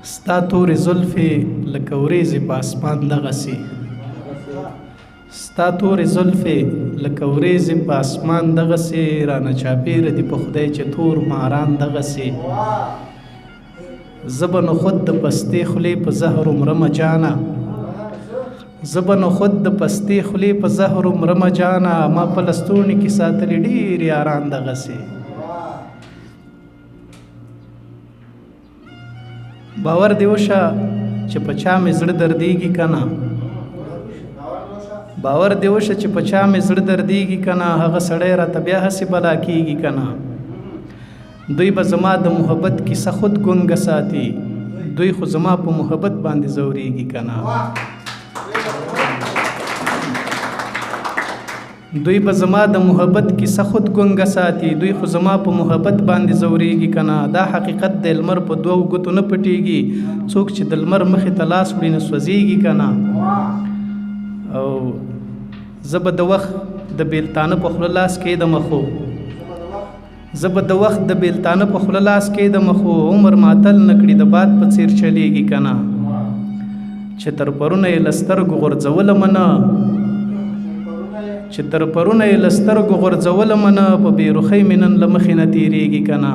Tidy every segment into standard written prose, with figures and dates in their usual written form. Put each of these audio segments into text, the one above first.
ستا تورې زلفې لکه وریځې په اسمان دغسې ستا تورې زلفې لکه وریځې په اسمان دغسې رانه چاپېره دي په خدای چې تور ماران دغسې زه به نو خود د پستې خولې په زهرو مرمه جانه زه به نو خود د پستې خولې په زهرو مرمه جانه ما په لستوڼي کې ساتلي ډېر یاران دغسې باور دې وشه چې په چا مې زړه دردېږي که نه باور دې وشه چې په چا مې زړه دردېږي که نه هغه سړی راته بیا هسې بلا کېږي که نه دوی به زما د محبت کیسه خود ګونګه ساتي دوی خو زما په محبت باندې ځورېږي که نه دوی به زما د محبت کیسه خود ګونګه ساتي دوی خو زما په محبت باندې ځورېږي که نه دا حقیقت د لمر په دوو ګوتو نه پټېږي څوک چې د لمر مخې ته لاس وړي نه سوځېږي که نه او زه به د وخت د بیلتانه په خوله لاس کېدمه خو زه به د وخت د بیلتانه په خوله لاس کېدمه خو عمر ماتل نه کړي د باد په څېر چلیږي که نه چې تر پرونه یې له سترګو غورځولمه نه چې تر پرونه یې له سترګو غورځولمه نه په بېرخۍ مې نن له مخې نه تېرېږي که نه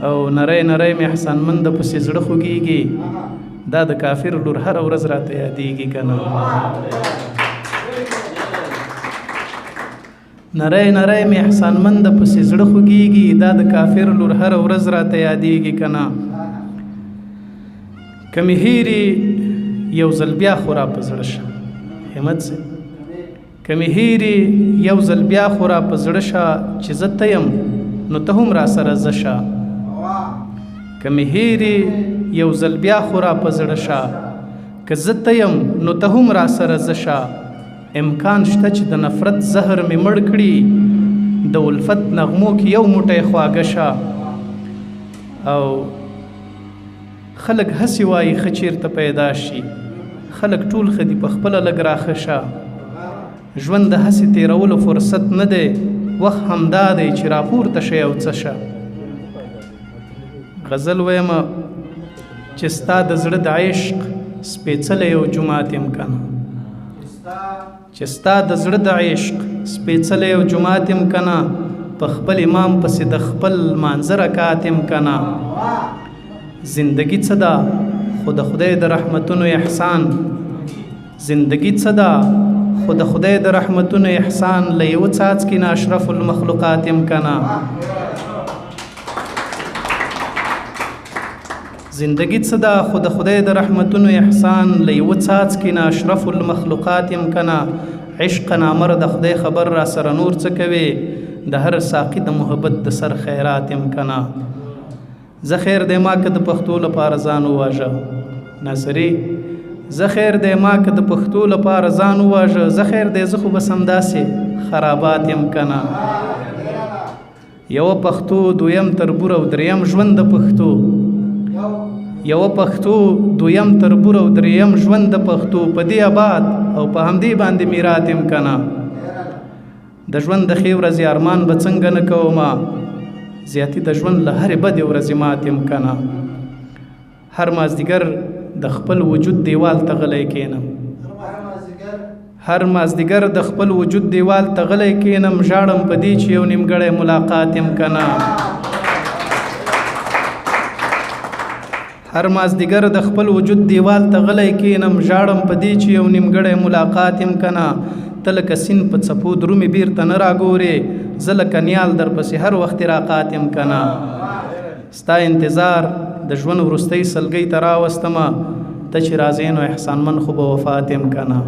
او نری نری مې احسانمنده پسې زړه خوږېږي دا د کافر لور هره ورځ راته یادېږي که نه نری نری مې احسانمنده پسې زړه خوږېږي دا د کافر لور هره ورځ راته یادېږي که نه که مې هېرې یو ځل بیا خو را په زړه شه همت صاحب که مې هېرې یو ځل بیا خو را په زړه شه چې زه ته یم نو ته هم را سره زه شه که مې هېرې یو ځل بیا خو را په زړه شه که زه ته یم نو ته هم را سره زه شه امکان شته چې د نفرت زهر مې مړ کړي د الفت نغمو کې یو موټی خواږه شه او خلک هسې وایي ښه چېرته پیدا شي خلک ټول ښه دي په خپله لږ راښه شه ژوند د هسې تېرولو فرصت نه دی وخت همدا دی چې راپورته شئ او څه شه غزل ویمه چې ستا د زړه د عشق سپېڅلی یو جومات یم که نه چې ستا د زړه د عشق سپېڅلی یو جومات یم که نه په خپل امام پسې د خپل مانځه رکات یم که نه زندگی څه ده خو د خدای د رحمتونو احسان زندگی څه ده خو د خدای د رحمتونو احسان له یوه څاڅکي نه اشرف المخلوقات یم که نه زندگی څه ده خو د خدای د رحمتونو احسان له یوه څاڅکي نه اشرف المخلوقات یم که نه عشقه نامر د خدای خبر را سره نور څه کوي د هر ساقي د محبت د سر خیرات یم که نه زه خیر دی ما که د پښتو لپاره ځان وواژه ناصري زه خیر دی ما که د پښتو لپاره ځان وواژه زه خیر دی زه خو بس همداسې خرابات یم که نه یوه پښتو دویم تربور او دریم ژوند د پښتو یوه پښتو دویم تربور او دریم ژوند د پښتو په دې آباد او په همدې باندې میرات یم که نه د ژوند د ښې ورځې ارمان به څنګه نه کومه زیاتي د ژوند له هرې بدې ورځې مات یم که نه هر مازدیګر د خپل وجود دیوال ته غلی کښېنم هر مازدیګر د خپل وجود دیوال ته غلی کښېنم ژاړم په دې چې یو نیمګړی ملاقات یم که نه هر مازدیګر د خپل وجود دیوال ته غلی کښېنم ژاړم په دې چې یو نیمګړی ملاقات یم که نه ته لکه سیند په څپو درومې بیرته نه راګورې زه لکه نیال درپسې هر وخت راقات یم که نه ستا انتظار د ژوند وروستۍ سلګۍ ته راوستمه ته چې راځې نو احسانمن خو به وفات یم که نه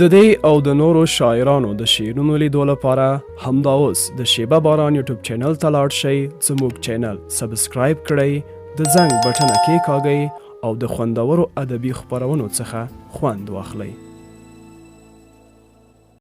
د دې او د نورو شاعرانو د شعرونو لیدو لپاره همدا اوس د شیبه باران یوټیوب چینل ته لاړ شئ زموږ چینل سبسکرایب کړئ د زنګ بټنه کېکاږئ او د خوندورو ادبي خپرونو څخه خوند واخلئ